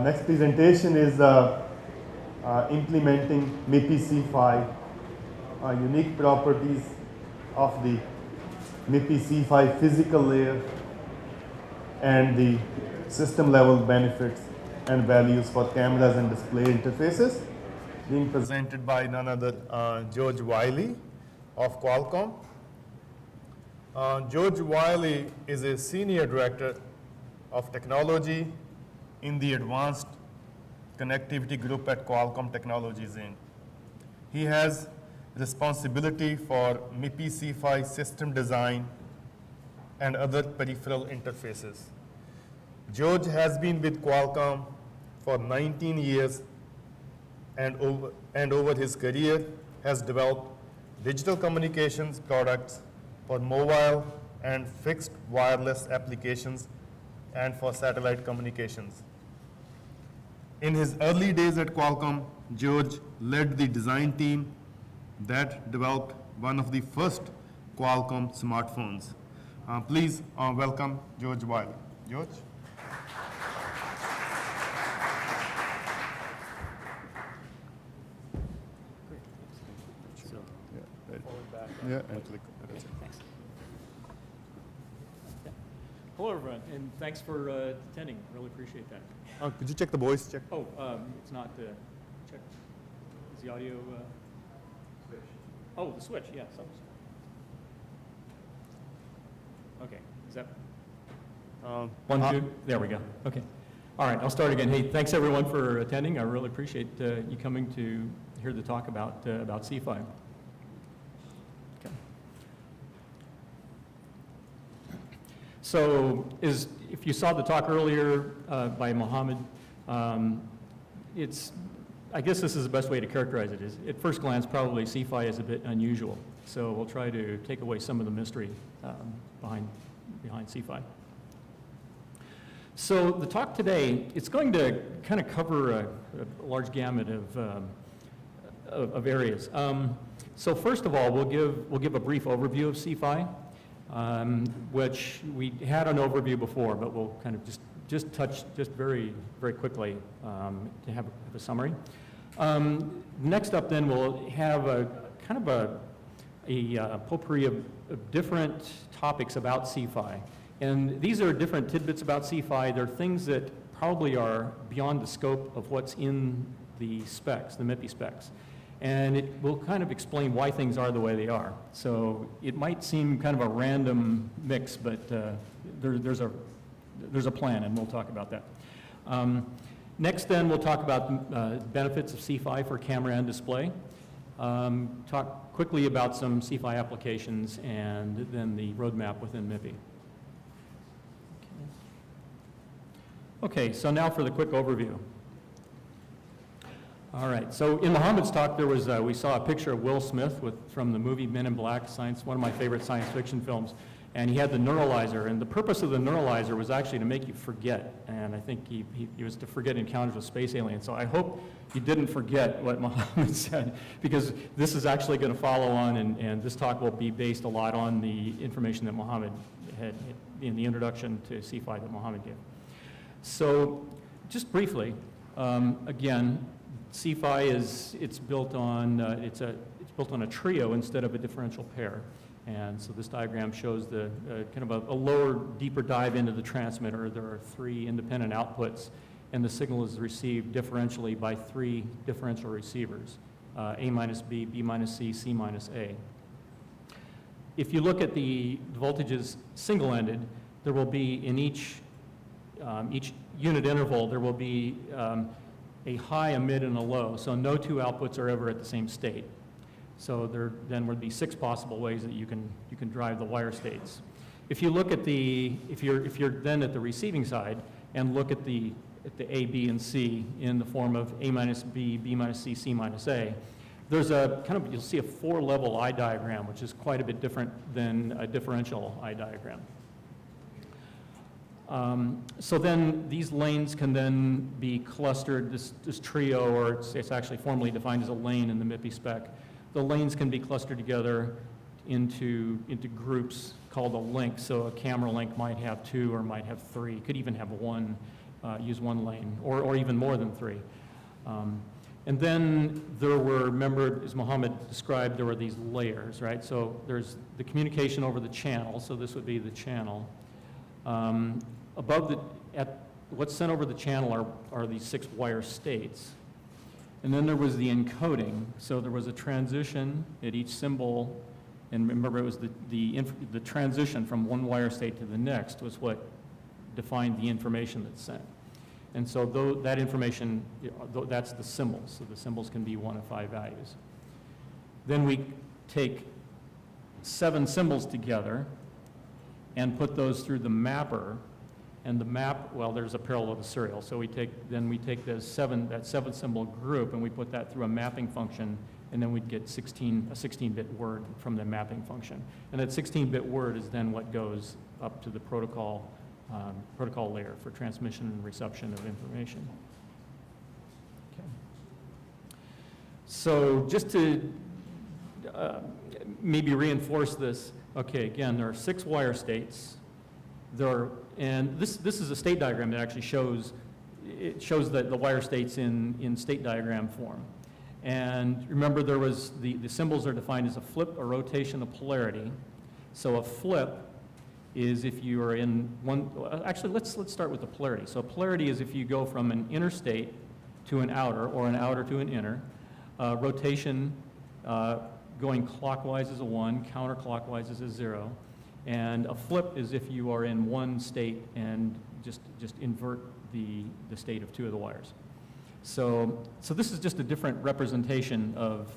Next presentation is implementing MIPI C-PHY, unique properties of the MIPI C-PHY physical layer and the system level benefits and values for cameras and display interfaces, being presented by none other George Wiley of Qualcomm. George Wiley is a senior director of technology in the Advanced Connectivity Group at Qualcomm Technologies Inc. He has responsibility for MIPI C-PHY system design and other peripheral interfaces. George has been with Qualcomm for 19 years and over his career has developed digital communications products for mobile and fixed wireless applications and for satellite communications. In his early days at Qualcomm, George led the design team that developed one of the first Qualcomm smartphones. Please welcome George Wiley. George? Yeah, and click. Okay, thanks. Yeah. Hello, everyone, and thanks for attending. Really appreciate that. Could you check the voice check? Oh, it's not check. Is the audio? Switch. Oh, the switch. Yeah. Okay. Is that? 1, 2. There we go. Okay. All right. I'll start again. Hey, thanks everyone for attending. I really appreciate you coming to hear the talk about C-PHY. So if you saw the talk earlier by Mohammed, I guess this is the best way to characterize it. Is at first glance, probably C-PHY is a bit unusual. So we'll try to take away some of the mystery behind C-PHY. So the talk today, it's going to kind of cover a large gamut of areas. So first of all, we'll give a brief overview of C-PHY. Which we had an overview before, but we'll kind of just touch very quickly to have a summary. Next up, then we'll have a kind of a potpourri of different topics about C-PHY, and these are different tidbits about C-PHY. They're things that probably are beyond the scope of what's in the specs, the MIPI specs. And it will kind of explain why things are the way they are. So it might seem kind of a random mix, but there's a plan, and we'll talk about that. Next, then, we'll talk about benefits of C-PHY for camera and display. Talk quickly about some C-PHY applications, and then the roadmap within MIPI. Okay, so now for the quick overview. All right, so in Mohammed's talk, there was we saw a picture of Will Smith from the movie Men in Black, one of my favorite science fiction films, and he had the neuralizer, and the purpose of the neuralizer was actually to make you forget, and I think he was to forget encounters with space aliens. So I hope you didn't forget what Mohammed said, because this is actually going to follow on, and this talk will be based a lot on the information that Mohammed had in the introduction to C-PHY that Mohammed gave. So just briefly, again, C-PHY it's built on a trio instead of a differential pair, and so this diagram shows the kind of a lower, deeper dive into the transmitter. There are 3 independent outputs, and the signal is received differentially by 3 differential receivers: A minus B, B minus C, C minus A. If you look at the voltages single-ended, there will be in each unit interval there will be a high, a mid, and a low. So no 2 outputs are ever at the same state. So there then would be 6 possible ways that you can drive the wire states. If you look at if you're then at the receiving side and look at the A, B, and C in the form of A minus B, B minus C, C minus A, there's you'll see a 4-level eye diagram, which is quite a bit different than a differential eye diagram. So then these lanes can then be clustered, this trio, or it's actually formally defined as a lane in the MIPI spec. The lanes can be clustered together into groups called a link. So a camera link might have 2 or might have 3, could even have 1 use one lane, or even more than 3. And then there were, remember, as Mohammed described, there were these layers, right? So there's the communication over the channel, so this would be the channel. What's sent over the channel are these 6 wire states. And then there was the encoding, so there was a transition at each symbol, and remember it was the transition from one wire state to the next was what defined the information that's sent. And so that information, that's the symbols. So the symbols can be 1 of 5 values. Then we take 7 symbols together and put those through the mapper. And the map, well, there's a parallel to serial. So we take that 7 symbol group and we put that through a mapping function, and then we'd get a 16-bit word from the mapping function. And that 16-bit word is then what goes up to the protocol layer for transmission and reception of information. Okay. So just to maybe reinforce this, okay, again, there are 6 wire states. And this is a state diagram that actually shows the wire states in state diagram form. And remember, there was the symbols are defined as a flip, a rotation, a polarity. So a flip is if you are in one, actually let's start with the polarity. So polarity is if you go from an inner state to an outer, or an outer to an inner. Rotation, going clockwise is a 1, counterclockwise is a 0. And a flip is if you are in one state and just invert the state of 2 of the wires. So this is just a different representation of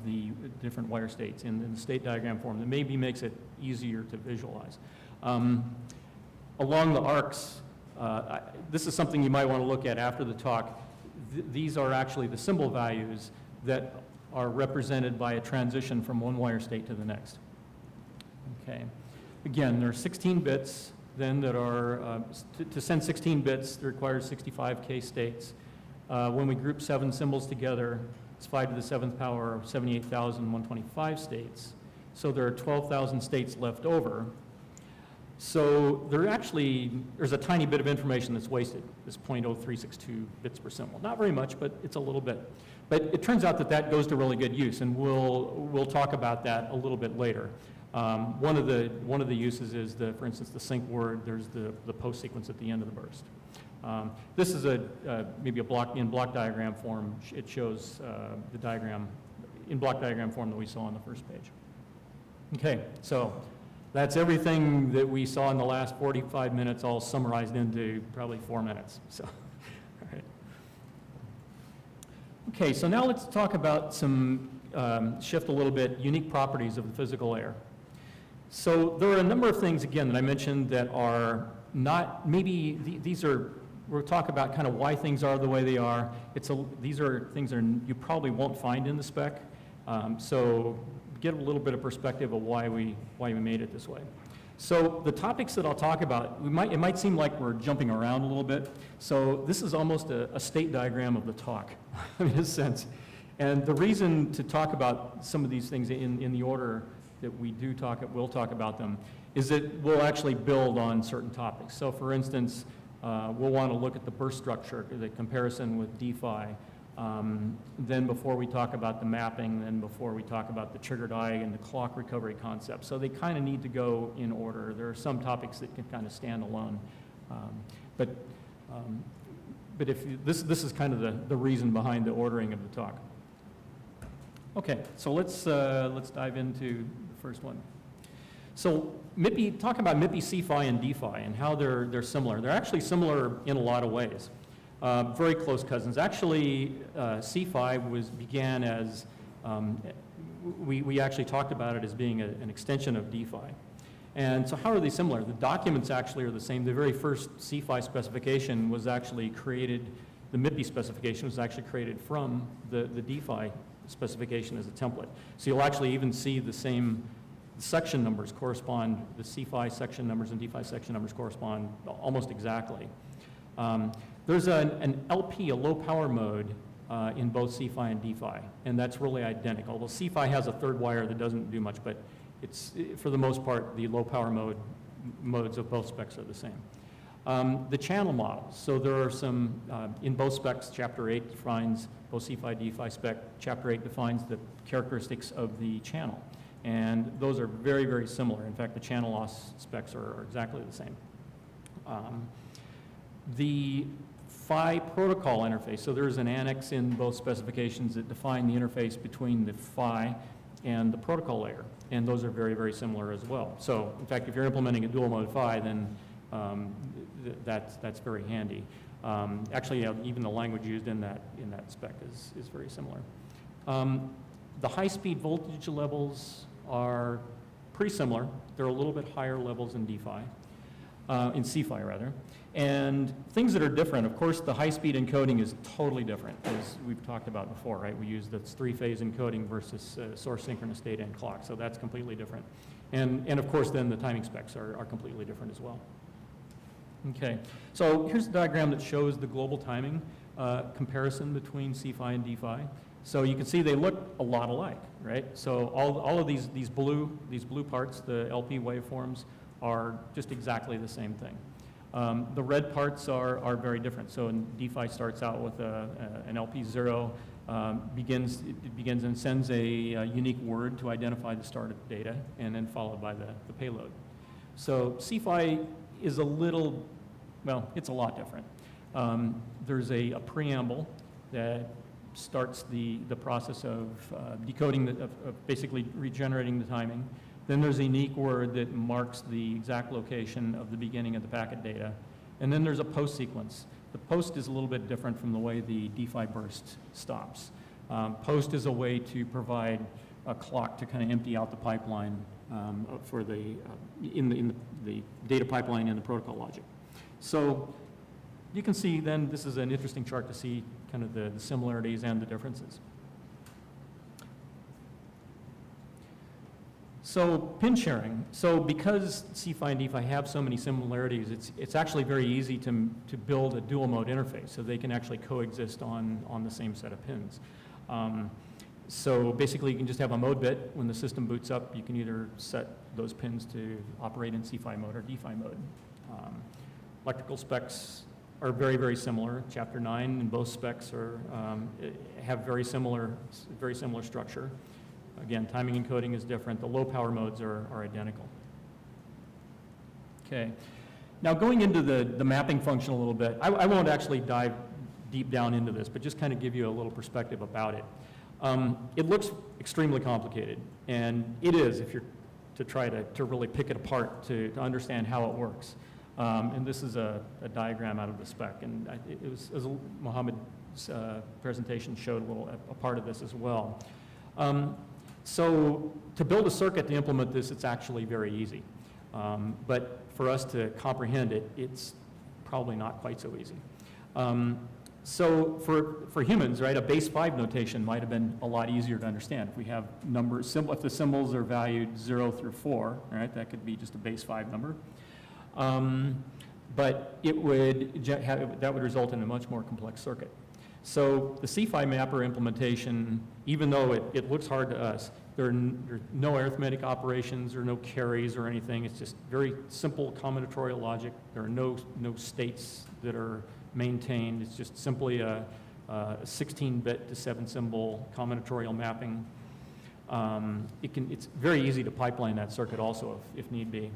the different wire states in the state diagram form that maybe makes it easier to visualize. Along the arcs, this is something you might want to look at after the talk. These are actually the symbol values that are represented by a transition from one wire state to the next. Okay. Again, there are 16 bits then that are, to send 16 bits, it requires 65K states. When we group 7 symbols together, it's 5 to the 7th power, 78,125 states. So there are 12,000 states left over. So there's a tiny bit of information that's wasted, this 0.0362 bits per symbol. Not very much, but it's a little bit. But it turns out that goes to really good use, and we'll talk about that a little bit later. One of the uses is, for instance, the sync word. There's the post sequence at the end of the burst. This is maybe in block diagram form. It shows the diagram in block diagram form that we saw on the first page. Okay, so that's everything that we saw in the last 45 minutes, all summarized into probably 4 minutes. So, all right. Okay, so now let's talk about shift a little bit, unique properties of the physical layer. So there are a number of things, again, that I mentioned that are not, we'll talk about kind of why things are the way they are. These are things that you probably won't find in the spec. So get a little bit of perspective of why we made it this way. So the topics that I'll talk about, it might seem like we're jumping around a little bit. So this is almost a state diagram of the talk, in a sense. And the reason to talk about some of these things in the order that we'll talk about them, is that we'll actually build on certain topics. So for instance, we'll want to look at the burst structure, the comparison with D-PHY, then before we talk about the mapping, then before we talk about the triggered eye and the clock recovery concept. So they kind of need to go in order. There are some topics that can kind of stand alone. But if this is kind of the reason behind the ordering of the talk. Okay, so let's dive into the first one. So talk about MIPI C-PHY and D-PHY and how they're similar. They're actually similar in a lot of ways. Very close cousins. Actually, C-PHY began as, we actually talked about it as being an extension of D-PHY. And so how are they similar? The documents actually are the same. The very first C-PHY specification was actually created, the MIPI specification was actually created from the D-PHY specification as a template. So you'll actually even see the same section numbers correspond, the C-PHY section numbers and D-PHY section numbers correspond almost exactly. There's an LP, a low power mode, in both C-PHY and D-PHY, and that's really identical. Although C-PHY has a third wire that doesn't do much, but it's, for the most part, the low power modes of both specs are the same. The channel models, so there are some, in both specs, Chapter 8 defines, both C-PHY, D-PHY spec, Chapter 8 defines the characteristics of the channel. And those are very, very similar. In fact, the channel loss specs are exactly the same. The PHY protocol interface, so there's an annex in both specifications that define the interface between the PHY and the protocol layer. And those are very, very similar as well. So, in fact, if you're implementing a dual mode PHY, then that's very handy. Actually, even the language used in that spec is very similar. The high-speed voltage levels are pretty similar. They're a little bit higher levels in D-PHY, in C-PHY rather. And things that are different, of course, the high-speed encoding is totally different, as we've talked about before, right? We use the three-phase encoding versus source synchronous data and clock, so that's completely different. And of course, then the timing specs are completely different as well. Okay, so here's a diagram that shows the global timing comparison between C-PHY and D-PHY. So you can see they look a lot alike, right? So all of these blue parts, the LP waveforms, are just exactly the same thing. The red parts are very different. So D-PHY starts out with an LP0, begins and sends a unique word to identify the start of data, and then followed by the payload. So C-PHY is a little, well, it's a lot different. There's a preamble that starts the process of decoding, of basically regenerating the timing. Then there's a unique word that marks the exact location of the beginning of the packet data. And then there's a post sequence. The post is a little bit different from the way the D-PHY burst stops. Post is a way to provide a clock to kind of empty out the pipeline for in the data pipeline and the protocol logic. So you can see then, this is an interesting chart to see kind of the similarities and the differences. So pin sharing. So because C-PHY and D-PHY have so many similarities, it's actually very easy to build a dual mode interface, so they can actually coexist on the same set of pins. So basically, you can just have a mode bit. When the system boots up, you can either set those pins to operate in C-PHY mode or D-PHY mode. Electrical specs are very, very similar. Chapter 9 in both specs have very similar structure. Again, timing encoding is different. The low power modes are identical. Okay. Now going into the mapping function a little bit, I won't actually dive deep down into this, but just kind of give you a little perspective about it. It looks extremely complicated, and it is if you're to try to really pick it apart to understand how it works. And this is a diagram out of the spec, and it was as Mohammed's presentation showed a part of this as well. So to build a circuit to implement this, it's actually very easy. But for us to comprehend it, it's probably not quite so easy. So for humans, right, a base 5 notation might have been a lot easier to understand. If we have numbers, if the symbols are valued 0 through 4, right, that could be just a base 5 number. But that would result in a much more complex circuit. So the C-PHY mapper implementation, even though it looks hard to us, there are no arithmetic operations or no carries or anything. It's just very simple combinatorial logic. There are no states that are maintained. It's just simply a 16-bit to 7-symbol combinatorial mapping. It's very easy to pipeline that circuit also if need be.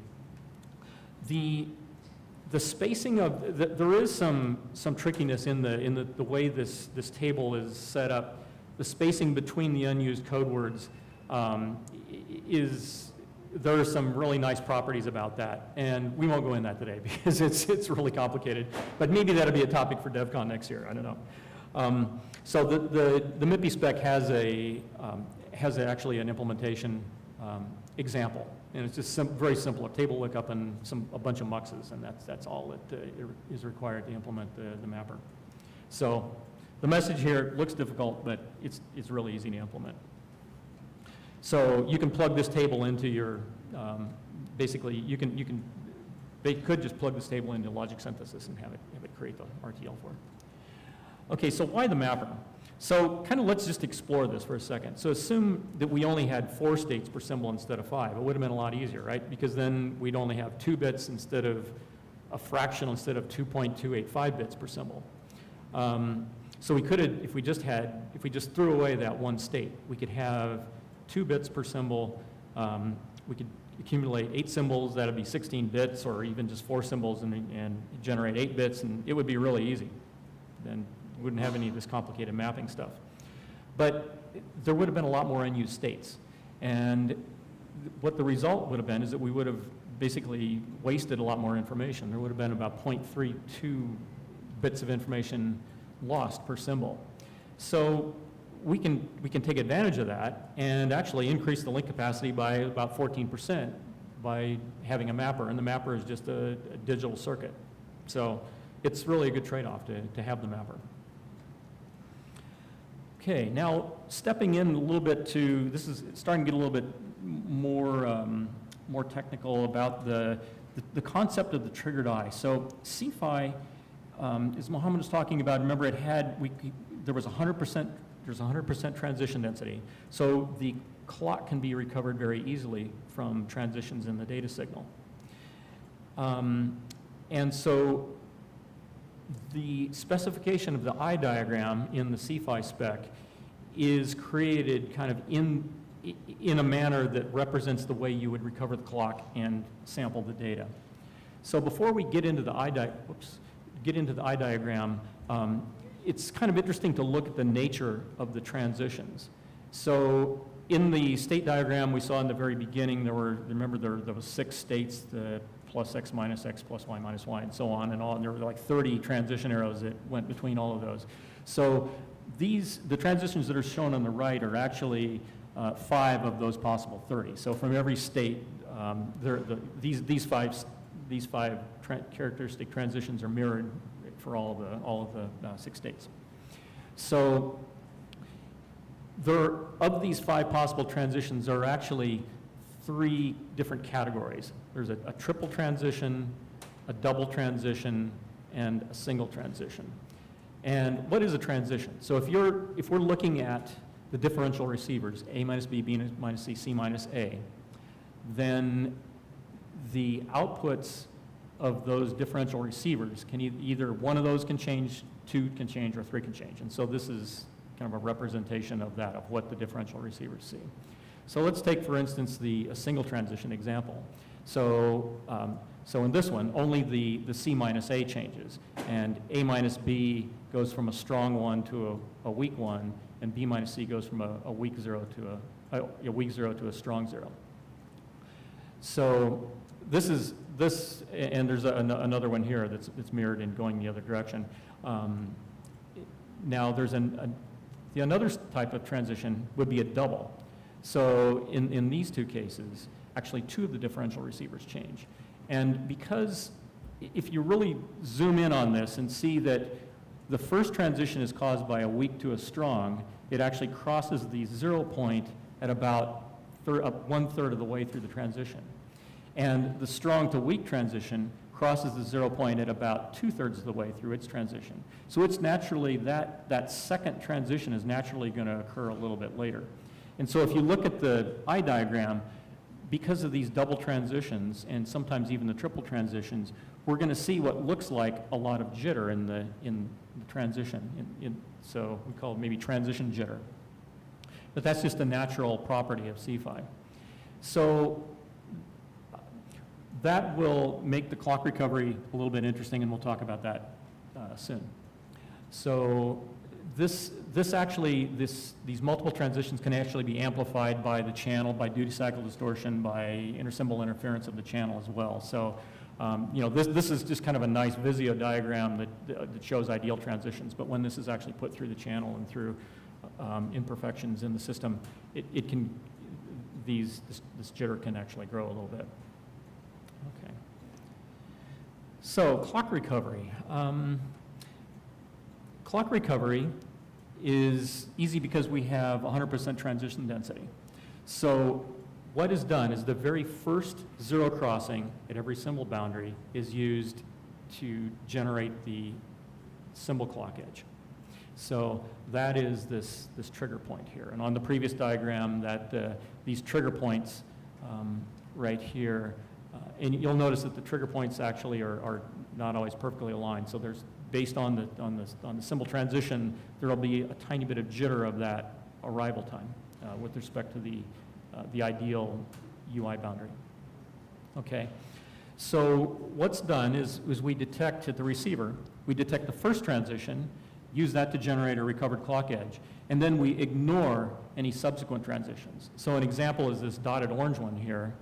The spacing of there is some trickiness in the way this table is set up. The spacing between the unused code words there are some really nice properties about that, and we won't go in that today because it's really complicated. But maybe that'll be a topic for DevCon next year. I don't know. So the MIPI spec has actually an implementation example. And it's just very simple, a table lookup and a bunch of muxes, and that's all that is required to implement the mapper. So the message here looks difficult, but it's really easy to implement. So you can plug this table into your, basically they could just plug this table into logic synthesis and have it create the RTL for it. Okay, so why the mapper? So kind of let's just explore this for a second. So assume that we only had 4 states per symbol instead of 5. It would have been a lot easier, right? Because then we'd only have 2 bits instead of a fraction instead of 2.285 bits per symbol. So we could have, if we just threw away that one state, we could have 2 bits per symbol. We could accumulate 8 symbols, that'd be 16 bits, or even just 4 symbols and generate 8 bits, and it would be really easy. Then we wouldn't have any of this complicated mapping stuff. But there would have been a lot more unused states. And what the result would have been is that we would have basically wasted a lot more information. There would have been about 0.32 bits of information lost per symbol. So we can take advantage of that and actually increase the link capacity by about 14% by having a mapper, and the mapper is just a digital circuit. So it's really a good trade-off to have the mapper. Okay, now stepping in a little bit to, this is starting to get a little bit more technical about the concept of the triggered eye. So C-PHY, as Mohammed was talking about, remember it had, there was 100%, there's 100% transition density. So the clock can be recovered very easily from transitions in the data signal. And so the specification of the eye diagram in the C-PHY spec is created kind of in a manner that represents the way you would recover the clock and sample the data. So before we get into the eye diagram, it's kind of interesting to look at the nature of the transitions. So in the state diagram we saw in the very beginning, there was 6 states, the plus x minus x plus y minus y and so on and all, and there were like 30 transition arrows that went between all of those. So the transitions that are shown on the right are actually 5 of those possible 30. So from every state, these five characteristic transitions are mirrored for all of the 6 states. So of these 5 possible transitions, there are actually 3 different categories. There's a triple transition, a double transition, and a single transition. And what is a transition? So if we're looking at the differential receivers, A minus B, B minus C, C minus A, then the outputs of those differential receivers can either one of those can change, 2 can change, or 3 can change. And so this is kind of a representation of that, of what the differential receivers see. So let's take, for instance, a single transition example. So in this one, only the C minus A changes, and A minus B goes from a strong 1 to a weak 1, and B minus C goes from a weak 0 to a weak 0 to a strong 0. So this, and there's another one here that's mirrored in going the other direction. Now there's another type of transition would be a double. So in these 2 cases, actually 2 of the differential receivers change. And because if you really zoom in on this and see that the first transition is caused by a weak to a strong, it actually crosses the 0 point at about 1/3 of the way through the transition. And the strong to weak transition crosses the 0 point at about 2/3 of the way through its transition. So it's naturally, that second transition is naturally going to occur a little bit later. And so if you look at the eye diagram, because of these double transitions and sometimes even the triple transitions, we're going to see what looks like a lot of jitter in the transition. So we call it maybe transition jitter. But that's just a natural property of C-PHY. So that will make the clock recovery a little bit interesting, and we'll talk about that soon. So these multiple transitions can actually be amplified by the channel, by duty cycle distortion, by intersymbol interference of the channel as well. So this is just kind of a nice Visio diagram that shows ideal transitions, but when this is actually put through the channel and through imperfections in the system, this jitter can actually grow a little bit. Okay. So clock recovery. Clock recovery is easy because we have 100% transition density. So what is done is the very first 0 crossing at every symbol boundary is used to generate the symbol clock edge. So that is this trigger point here. And on the previous diagram, these trigger points right here And you'll notice that the trigger points actually are not always perfectly aligned. So there's, based on the symbol transition, there will be a tiny bit of jitter of that arrival time with respect to the ideal UI boundary. Okay, so what's done is we detect at the receiver, we detect the first transition, use that to generate a recovered clock edge, and then we ignore any subsequent transitions. So an example is this dotted orange one here.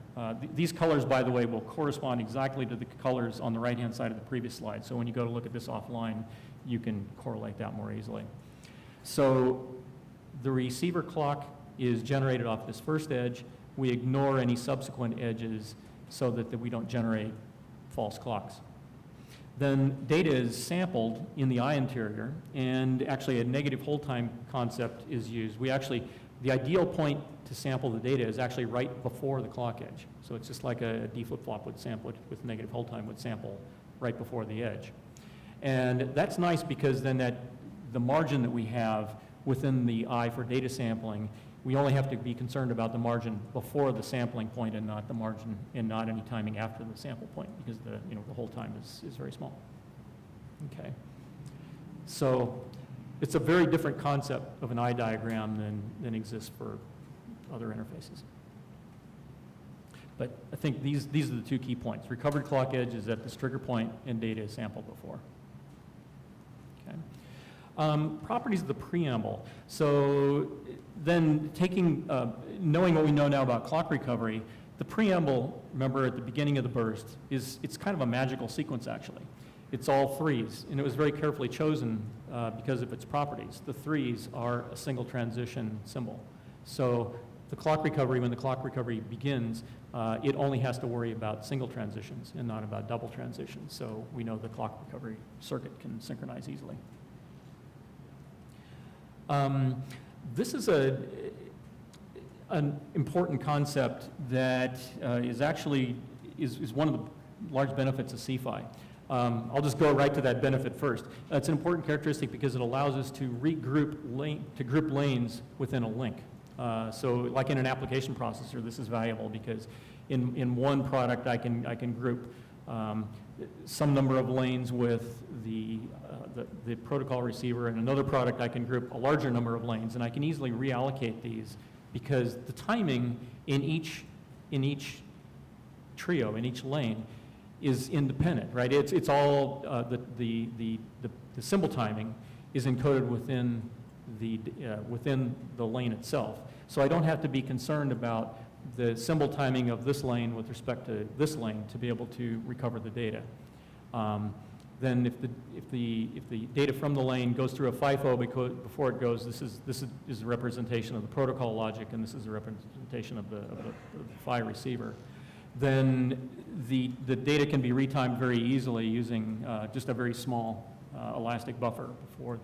These colors, by the way, will correspond exactly to the colors on the right-hand side of the previous slide. So when you go to look at this offline, you can correlate that more easily. So the receiver clock is generated off this first edge. We ignore any subsequent edges so that we don't generate false clocks. Then data is sampled in the eye interior, and actually a negative hold time concept is used. The ideal point to sample the data is actually right before the clock edge. So it's just like a D flip-flop would sample it with negative hold time would sample right before the edge. And that's nice because then the margin that we have within the eye for data sampling, we only have to be concerned about the margin before the sampling point and not the margin and not any timing after the sample point because the hold time is very small. Okay. So it's a very different concept of an eye diagram than exists for other interfaces. But I think these are the two key points. Recovered clock edge is at this trigger point and data is sampled before. Okay. Properties of the preamble. So then knowing what we know now about clock recovery, the preamble, remember at the beginning of the burst, it's kind of a magical sequence actually. It's all threes, and it was very carefully chosen because of its properties. The threes are a single transition symbol. So the clock recovery, when the clock recovery begins, it only has to worry about single transitions and not about double transitions. So we know the clock recovery circuit can synchronize easily. This is an important concept that is one of the large benefits of C-PHY. I'll just go right to that benefit first. It's an important characteristic because it allows us to group lanes within a link. So like in an application processor, this is valuable because in one product I can group some number of lanes with the protocol receiver, and another product I can group a larger number of lanes, and I can easily reallocate these because the timing in each trio, in each lane, is independent, right? It's all the symbol timing is encoded within the lane itself. So I don't have to be concerned about the symbol timing of this lane with respect to this lane to be able to recover the data. Then if the data from the lane goes through a FIFO before it goes, this is a representation of the protocol logic, and this is a representation of the PHY receiver. Then the data can be retimed very easily using just a very small elastic buffer before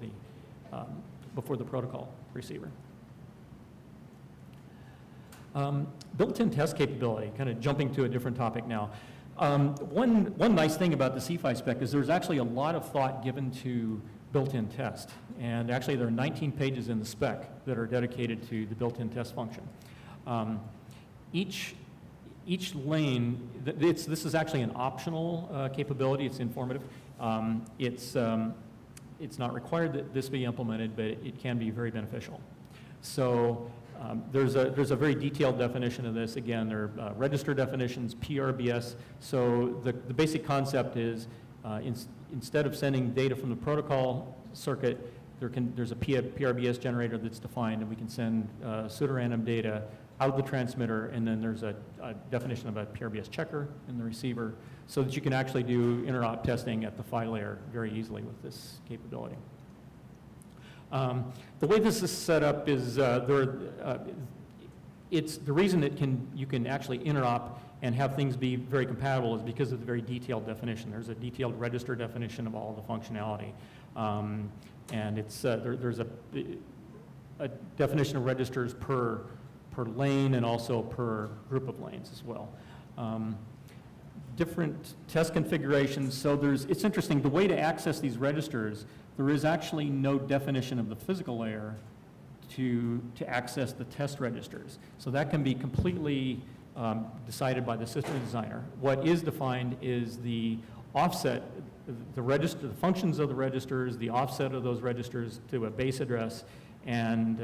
the protocol receiver. Built-in test capability, kind of jumping to a different topic now. One nice thing about the C-PHY spec is there's actually a lot of thought given to built-in test. And actually there are 19 pages in the spec that are dedicated to the built-in test function. Each lane, this is actually an optional capability. It's informative. It's not required that this be implemented, but it can be very beneficial. So there's a very detailed definition of this. Again, there are register definitions, PRBS. So the basic concept is instead of sending data from the protocol circuit, there's a PRBS generator that's defined, and we can send pseudorandom data out of the transmitter, and then there's a definition of a PRBS checker in the receiver so that you can actually do interop testing at the PHY layer very easily with this capability. The way this is set up is it's the reason you can actually interop and have things be very compatible is because of the very detailed definition. There's a detailed register definition of all the functionality, and it's there's a definition of registers per lane and also per group of lanes as well. Different test configurations. So it's interesting, the way to access these registers, there is actually no definition of the physical layer to access the test registers. So that can be completely decided by the system designer. What is defined is the offset, the register, the functions of the registers, the offset of those registers to a base address, and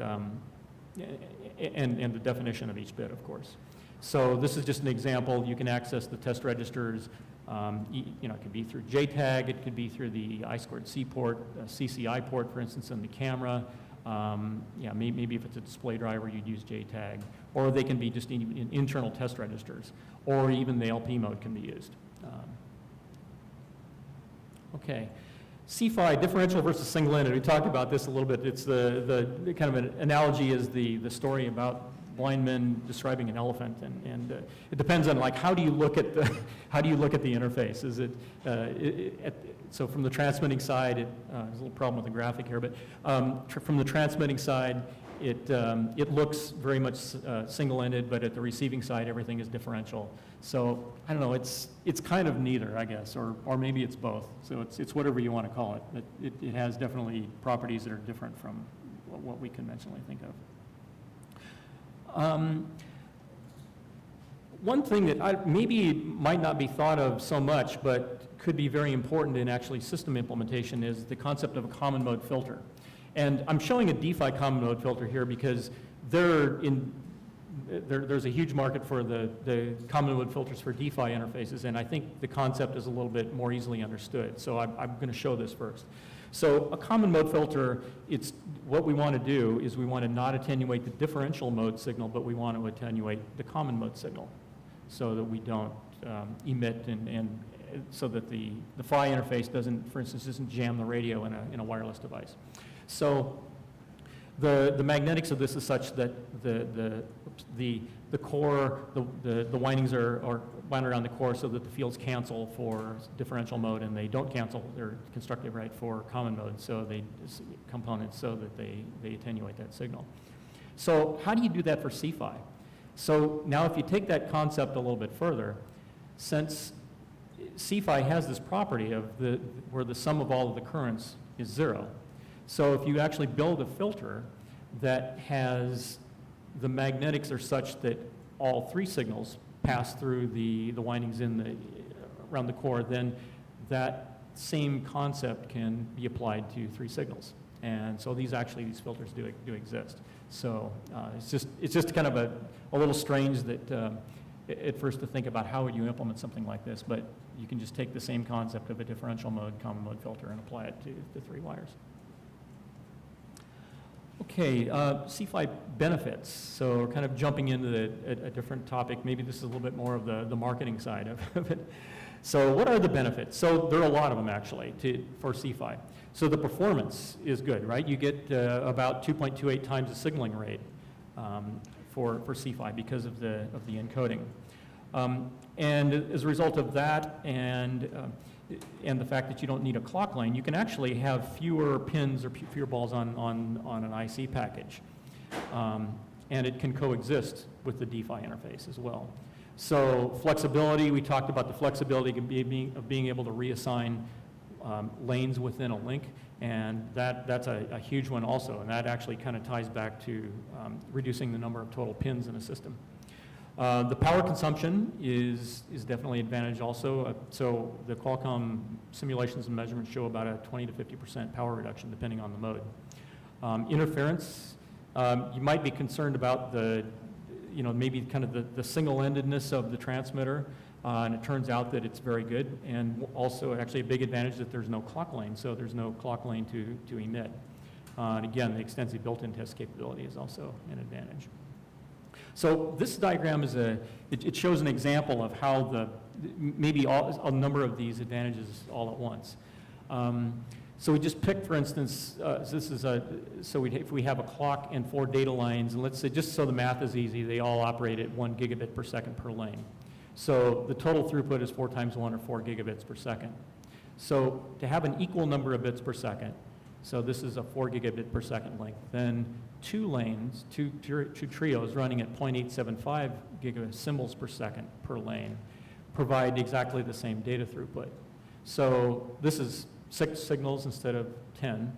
the definition of each bit, of course. So this is just an example. You can access the test registers. You know, it could be through JTAG, it could be through the I2C port, CCI port, for instance, in the camera. Yeah, maybe if it's a display driver, you'd use JTAG. Or they can be just in internal test registers. Or even the LP mode can be used. Okay. C-PHY, differential versus single-ended. We talked about this a little bit. It's the kind of an analogy is the story about blind men describing an elephant, and it depends on like how do you look at the interface? Is it so from the transmitting side? There's a little problem with the graphic here, but from the transmitting side, it looks very much single-ended, but at the receiving side, everything is differential. So I don't know. It's kind of neither, I guess, or maybe it's both. So it's whatever you want to call it. But it has definitely properties that are different from what we conventionally think of. One thing that maybe might not be thought of so much, but could be very important in actually system implementation is the concept of a common mode filter. And I'm showing a D-PHY common mode filter here because there's a huge market for the common mode filters for D-PHY interfaces, and I think the concept is a little bit more easily understood. So I'm going to show this first. So a common mode filter, what we want to do is we want to not attenuate the differential mode signal, but we want to attenuate the common mode signal so that we don't emit and so that the PHY interface doesn't, for instance, doesn't jam the radio in a wireless device. So the magnetics of this is such that the core, the windings are wound around the core so that the fields cancel for differential mode, and they don't cancel. They're constructed right for common mode, so components so that they attenuate that signal. So how do you do that for C-PHY? So now if you take that concept a little bit further, since C-PHY has this property of where the sum of all of the currents is 0. So if you actually build a filter that has the magnetics are such that all 3 signals pass through the windings around the core, then that same concept can be applied to 3 signals. And so these filters do exist. So it's just kind of a little strange that at first to think about how would you implement something like this, but you can just take the same concept of a differential mode, common mode filter and apply it to the 3 wires. Okay, C-PHY benefits. So we're kind of jumping into a different topic. Maybe this is a little bit more of the marketing side of it. So what are the benefits? So there are a lot of them actually for C-PHY. So the performance is good, right? You get about 2.28 times the signaling rate for C-PHY because of the encoding. And as a result of that and the fact that you don't need a clock lane, you can actually have fewer pins or fewer balls on an IC package. And it can coexist with the D-PHY interface as well. So flexibility, we talked about the flexibility of being able to reassign lanes within a link, and that's a huge one also, and that actually kind of ties back to reducing the number of total pins in a system. The power consumption is definitely an advantage also. So the Qualcomm simulations and measurements show about a 20 to 50% power reduction depending on the mode. Interference, you might be concerned about maybe kind of the single-endedness of the transmitter, and it turns out that it's very good, and also actually a big advantage that there's no clock lane, so there's no clock lane to emit. And again, the extensive built-in test capability is also an advantage. So this diagram is it shows an example of how maybe a number of these advantages all at once. So we just picked, for instance, if we have a clock and 4 data lines, and let's say, just so the math is easy, they all operate at 1 gigabit per second per lane. So the total throughput is 4 times 1 or 4 gigabits per second. So to have an equal number of bits per second, so this is a 4 gigabit per second length, then 2 lanes, two trios running at 0.875 gigabit symbols per second per lane provide exactly the same data throughput. So this is 6 signals instead of 10.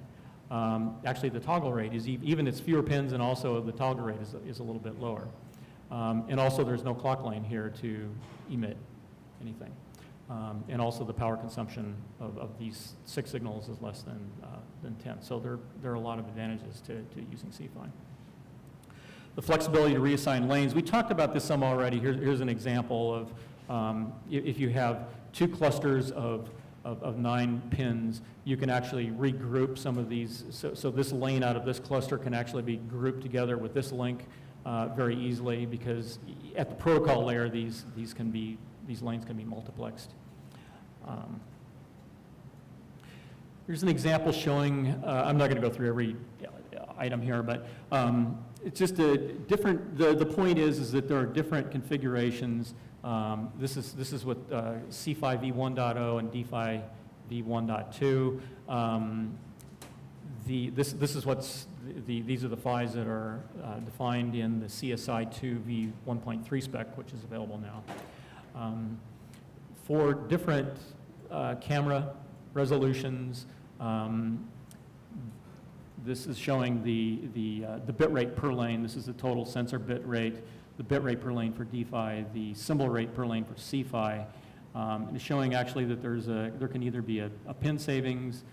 Actually, the toggle rate is even it's fewer pins, and also the toggle rate is a little bit lower. And also there's no clock lane here to emit anything. And also the power consumption of these 6 signals is less than 10. So there are a lot of advantages to using C-PHY. The flexibility to reassign lanes, we talked about this some already. Here's an example of if you have 2 clusters of 9 pins, you can actually regroup some of these. So this lane out of this cluster can actually be grouped together with this link very easily, because at the protocol layer, these lanes can be multiplexed. Here's an example showing, I'm not going to go through every item here, but it's just a different, the point is that there are different configurations. This is what C-PHY v1.0 and D-PHY v1.2. This is what's, these are the PHYs that are defined in the CSI2 v1.3 spec, which is available now. For different camera resolutions, this is showing the bit rate per lane. This is the total sensor bit rate, the bit rate per lane for D-PHY, the symbol rate per lane for C-PHY. And it's showing actually that there can either be a pin savings,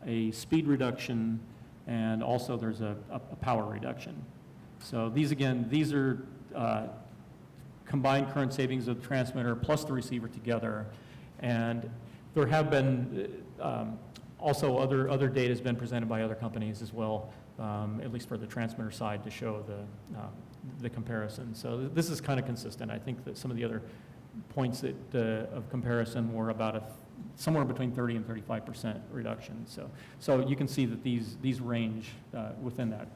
a speed reduction, and also there's a power reduction. So these are combined current savings of the transmitter plus the receiver together. And there have been also other data has been presented by other companies as well, at least for the transmitter side, to show the comparison. So this is kind of consistent. I think that some of the other points of comparison were about somewhere between 30 and 35% reduction. So you can see that these range within that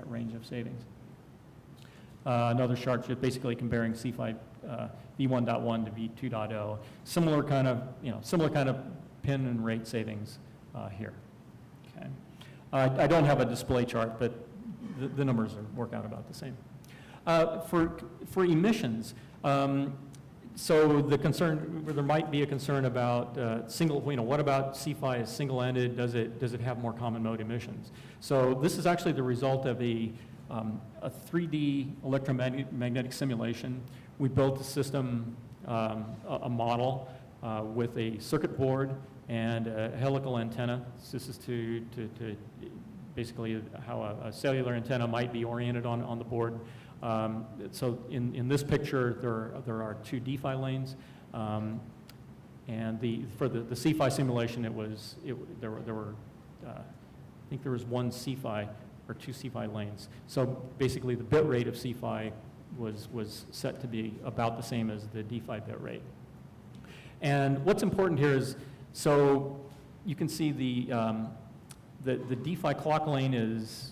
range of savings. Another chart just basically comparing C-PHY v1.1 to v2.0. Similar kind of pin and rate savings here. Okay. I don't have a display chart, but the numbers work out about the same. For emissions, so the concern, there might be a concern about what about C-PHY as single-ended? Does it have more common mode emissions? So this is actually the result of a 3D electromagnetic simulation. We built a system, a model with a circuit board and a helical antenna. So this is to basically how a cellular antenna might be oriented on the board. So in this picture, there are 2 D-PHY lanes, and for the C-PHY simulation, there were I think there was 1 C-PHY or 2 C-PHY lanes. So basically, the bit rate of C-PHY was set to be about the same as the D-PHY bit rate. And what's important here is, so you can see the D-PHY clock lane is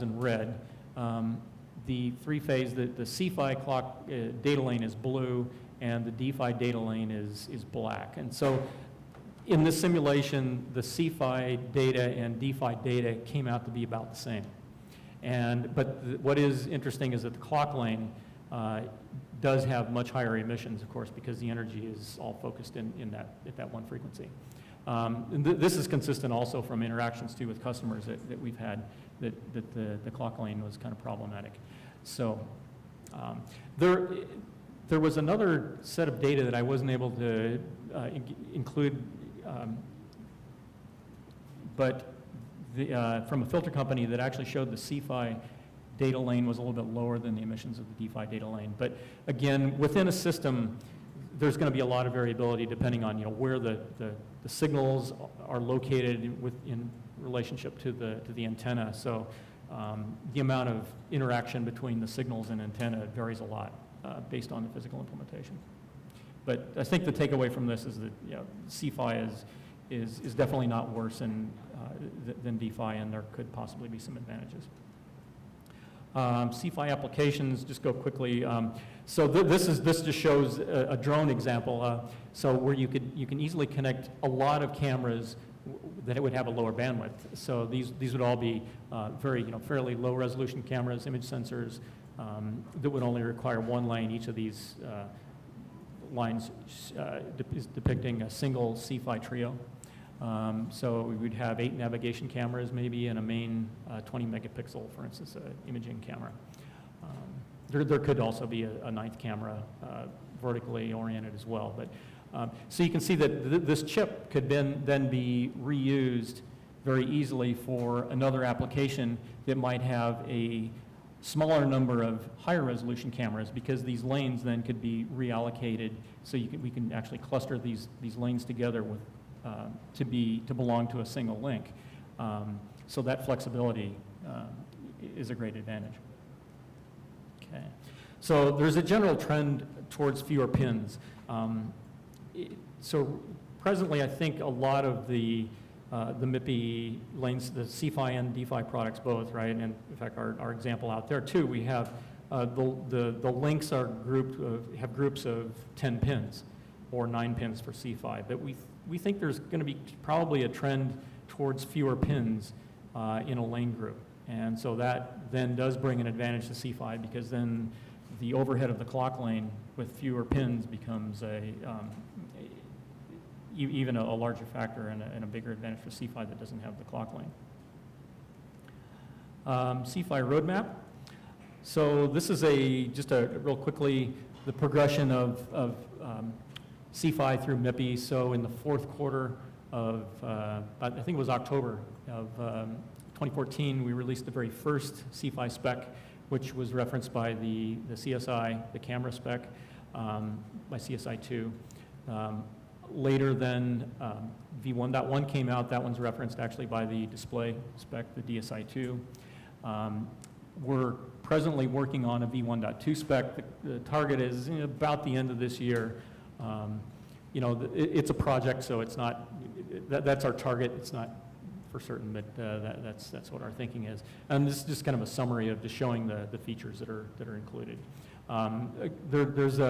in red. The 3-phase, the C-PHY clock data lane is blue, and the D-PHY data lane is black. And so in this simulation, the C-PHY data and D-PHY data came out to be about the same. But what is interesting is that the clock lane does have much higher emissions, of course, because the energy is all focused at that one frequency. And this is consistent also from interactions too with customers that we've had, that the clock lane was kind of problematic. So there was another set of data that I wasn't able to include, but from a filter company that actually showed the C-PHY data lane was a little bit lower than the emissions of the D-PHY data lane. But again, within a system, there's going to be a lot of variability depending on where the signals are located in relationship to the antenna. So the amount of interaction between the signals and antenna varies a lot based on the physical implementation. But I think the takeaway from this is that C-PHY is definitely not worse than D-PHY, and there could possibly be some advantages. C-PHY applications, just go quickly. So this just shows a drone example. So where you can easily connect a lot of cameras that it would have a lower bandwidth. So these would all be fairly low resolution cameras, image sensors that would only require 1 lane. Each of these lines is depicting a single C-PHY trio. So we would have 8 navigation cameras maybe and a main 20 megapixel, for instance, imaging camera. There could also be a 9th camera vertically oriented as well. But so you can see that this chip could then be reused very easily for another application that might have a smaller number of higher resolution cameras, because these lanes then could be reallocated, so we can actually cluster these lanes together with to belong to a single link. So that flexibility is a great advantage. Okay, so there's a general trend towards fewer pins. So presently, I think a lot of the MIPI lanes, the C-PHY and D-PHY products both, right? And in fact, our example out there too, we have the links are have groups of 10 pins or 9 pins for C-PHY. But we think there's going to be probably a trend towards fewer pins in a lane group. And so that then does bring an advantage to C-PHY, because then the overhead of the clock lane with fewer pins becomes even a larger factor and a bigger advantage for C-PHY that doesn't have the clock lane. C-PHY roadmap. So this is just real quickly the progression of C-PHY through MIPI. So in the 4th quarter of, I think it was October of 2014, we released the very first C-PHY spec, which was referenced by the CSI, the camera spec, by CSI2. Later then, V1.1 came out. That one's referenced actually by the display spec, the DSI2. We're presently working on a V1.2 spec. The target is about the end of this year. It's a project, so it's not, that's our target. It's not for certain, but that's what our thinking is. And this is just kind of a summary of just showing the features that are included. There's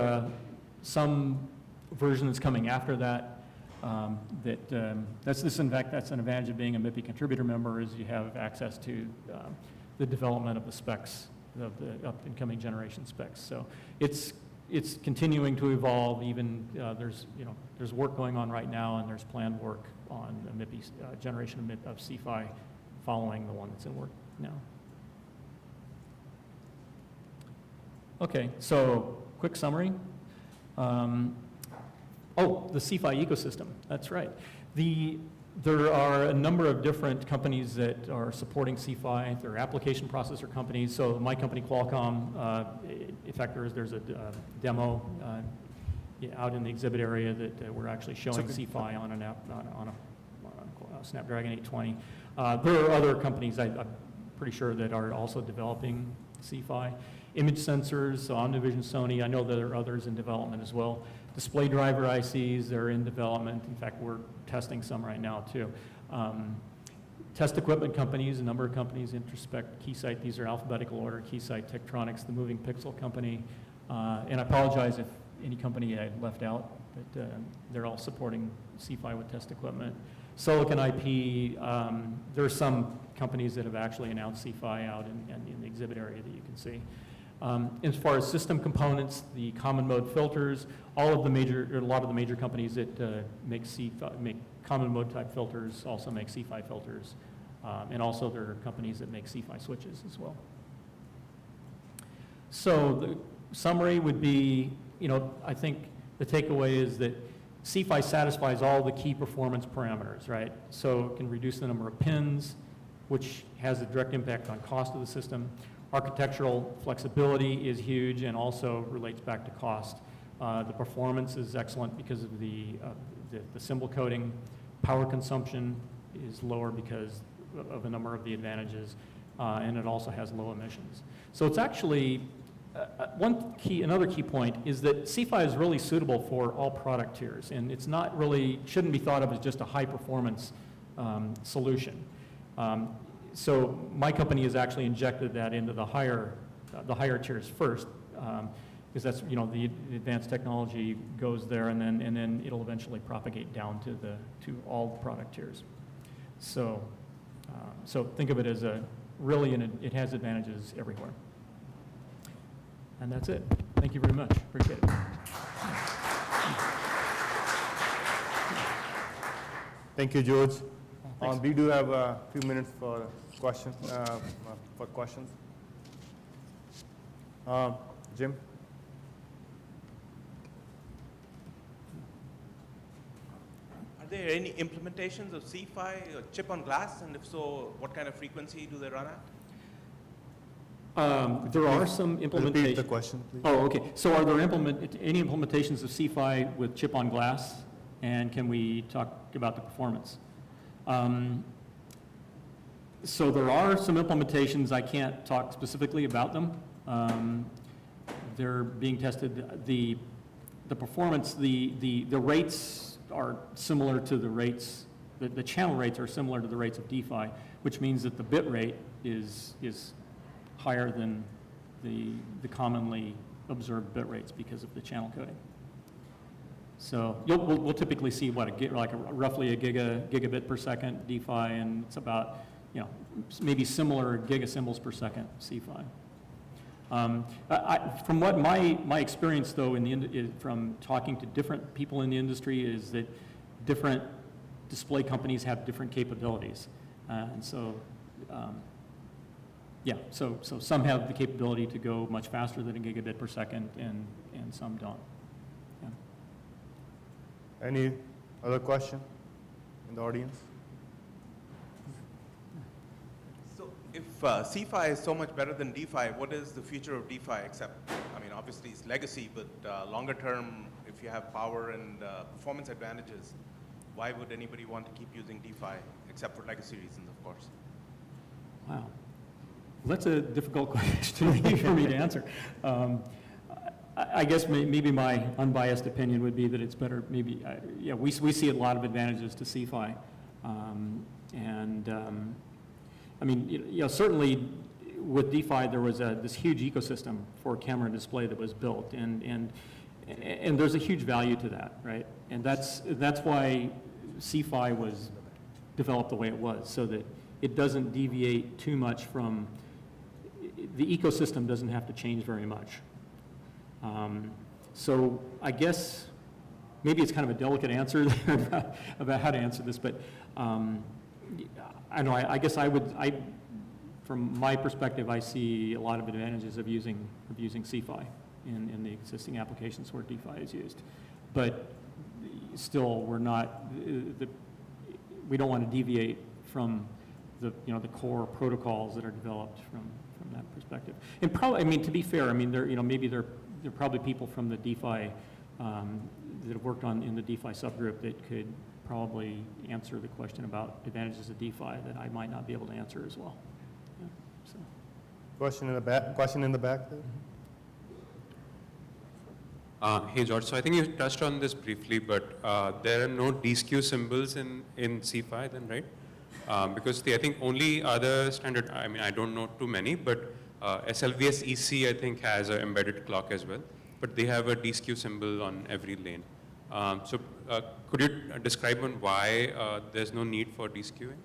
some version that's coming after that. That's an advantage of being a MIPI contributor member, is you have access to the development of the specs, of the up-and-coming generation specs. So it's continuing to evolve. Even there's work going on right now, and there's planned work on a MIPI generation of C-PHY following the one that's in work now. Okay, so quick summary. The C-PHY ecosystem, that's right. There are a number of different companies that are supporting C-PHY. There are application processor companies. So my company, Qualcomm, in fact, there's a demo out in the exhibit area that we're actually showing C-PHY on a Snapdragon 820. There are other companies, I'm pretty sure, that are also developing C-PHY. Image sensors, so Omnivision, Sony, I know there are others in development as well. Display driver ICs, they're in development. In fact, we're testing some right now too. Test equipment companies, a number of companies, Introspect, Keysight, these are alphabetical order, Keysight, Tektronix, the Moving Pixel company. And I apologize if any company I left out, but they're all supporting C-PHY with test equipment. Silicon IP, there are some companies that have actually announced C-PHY out in the exhibit area that you can see. As far as system components, the common mode filters, a lot of the major companies that make common mode type filters also make C-PHY filters, and also there are companies that make C-PHY switches as well. So the summary would be, I think the takeaway is that C-PHY satisfies all the key performance parameters, right? So it can reduce the number of pins, which has a direct impact on cost of the system. Architectural flexibility is huge and also relates back to cost. The performance is excellent because of the symbol coding. Power consumption is lower because of a number of the advantages, and it also has low emissions. So it's actually, another key point is that C-PHY is really suitable for all product tiers, and it's not really, shouldn't be thought of as just a high performance solution. So my company has actually injected that into the higher tiers first, because that's, the advanced technology goes there, and then it'll eventually propagate down to all the product tiers. So so think of it as it has advantages everywhere. And that's it. Thank you very much. Appreciate it. Thank you, George. Thanks. We do have a few minutes for questions. Jim? Are there any implementations of C-PHY or chip on glass? And if so, what kind of frequency do they run at? There are some implementations. Repeat the question, please. Oh, okay. So are there any implementations of C-PHY with chip on glass? And can we talk about the performance? So there are some implementations. I can't talk specifically about them. They're being tested. The performance, the rates are similar to the rates, the channel rates are similar to the rates of D-PHY, which means that the bit rate is higher than the commonly observed bit rates because of the channel coding. So we'll typically see roughly a gigabit per second D-PHY, and it's about, maybe similar gigasymbols per second C-PHY. From what my experience though from talking to different people in the industry is that different display companies have different capabilities, and so so some have the capability to go much faster than a gigabit per second, and some don't. Yeah. Any other question in the audience? So if C-PHY is so much better than D-PHY, what is the future of D-PHY except, obviously it's legacy, but longer term, if you have power and performance advantages, why would anybody want to keep using D-PHY except for legacy reasons, of course? Wow. Well, that's a difficult question for me to answer. I guess maybe my unbiased opinion would be that it's better, we see a lot of advantages to C-PHY. Certainly with D-PHY there was this huge ecosystem for camera and display that was built, and there's a huge value to that, right? And that's why C-PHY was developed the way it was, so that it doesn't deviate too much from, the ecosystem doesn't have to change very much. So I guess maybe it's kind of a delicate answer about how to answer this, but I know, I guess from my perspective, I see a lot of advantages of using C-PHY in the existing applications where D-PHY is used. But still, we don't want to deviate from the core protocols that are developed from that perspective. And probably, to be fair, maybe there are probably people from the D-PHY that have worked in the D-PHY subgroup that could probably answer the question about advantages of D-PHY that I might not be able to answer as well. Yeah, so. Question in the back there? Hey George, so I think you touched on this briefly, but there are no D-Skew symbols in C-PHY then, right? Because I think only other standard, I don't know too many, but SLVS EC I think has an embedded clock as well, but they have a D-Skew symbol on every lane. So could you describe on why there's no need for D-Skewing?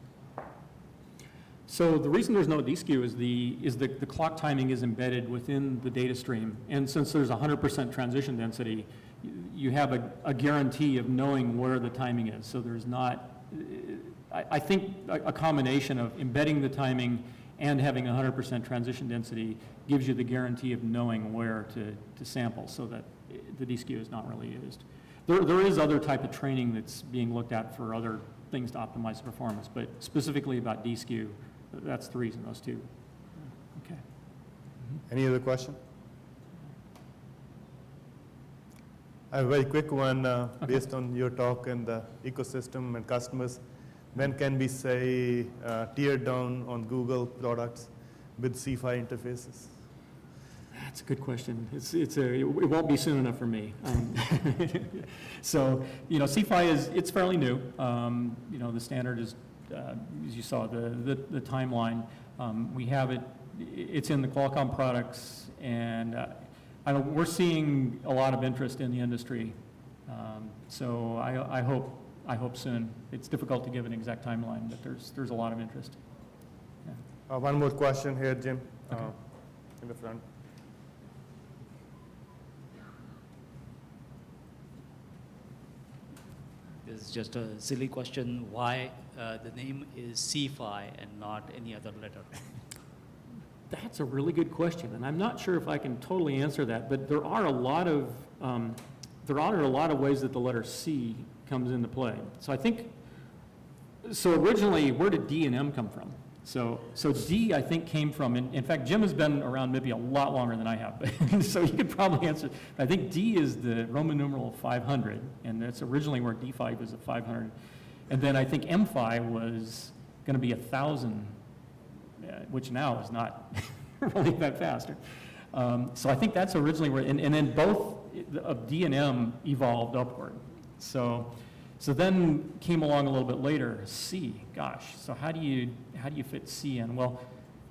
So the reason there's no D-Skew is the clock timing is embedded within the data stream, and since there's 100% transition density, you have a guarantee of knowing where the timing is. So there's not, I think a combination of embedding the timing and having 100% transition density gives you the guarantee of knowing where to sample, so that the D-Skew is not really used. There is other type of training that's being looked at for other things to optimize the performance, but specifically about D-Skew, that's the reason, those two. Okay. Any other question? I have a very quick one based on your talk and the ecosystem and customers. When can we say tear down on Google products with C-PHY interfaces? That's a good question. It won't be soon enough for me. So, C-PHY it's fairly new. The standard is, as you saw, the timeline. We have it, it's in the Qualcomm products, and we're seeing a lot of interest in the industry. So I hope soon. It's difficult to give an exact timeline, but there's a lot of interest. Yeah. One more question here, Jim, in the front. This is just a silly question. Why the name is C-PHY and not any other letter? That's a really good question, and I'm not sure if I can totally answer that, but there are a lot of ways that the letter C comes into play. So I think, so originally, where did D and M come from? So D, I think, came from, in fact, Jim has been around MIPI a lot longer than I have, so he could probably answer. I think D is the Roman numeral 500, and that's originally where D-PHY was at 500. And then I think M-PHY was going to be 1,000, which now is not really that faster. So I think that's originally where, and then both of D and M evolved upward. So then came along a little bit later, C. Gosh, so how do you fit C in? Well,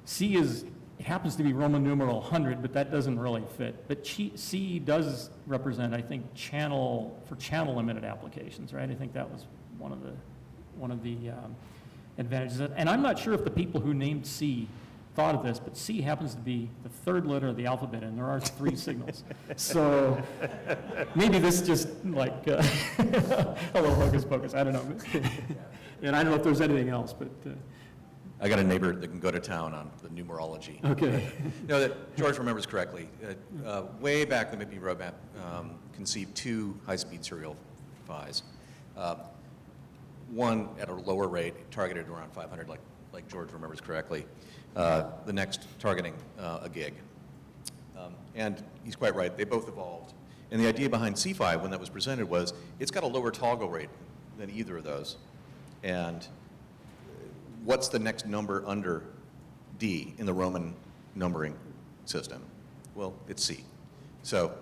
C it happens to be Roman numeral 100, but that doesn't really fit. But C does represent, I think, channel limited applications, right? I think that was one of the advantages. And I'm not sure if the people who named C thought of this, but C happens to be the third letter of the alphabet, and there are 3 signals. So maybe this just like a little hocus pocus, I don't know. And I don't know if there's anything else, but. I got a neighbor that can go to town on the numerology. Okay. No, that George remembers correctly. Way back, the MIPI roadmap conceived 2 high-speed serial PHYs. One at a lower rate, targeted around 500, like George remembers correctly. The next targeting a gig. And he's quite right, they both evolved. And the idea behind C-PHY, when that was presented, was it's got a lower toggle rate than either of those. And what's the next number under D in the Roman numbering system? Well, it's C. So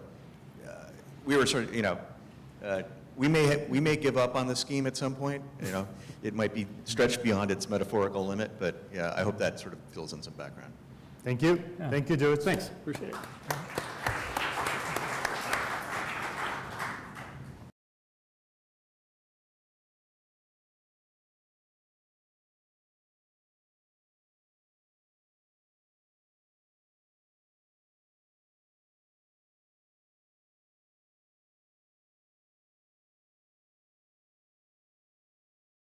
we were sort of, we may give up on the scheme at some point. It might be stretched beyond its metaphorical limit, but yeah, I hope that sort of fills in some background. Thank you. Yeah. Thank you, George. Thanks, appreciate it.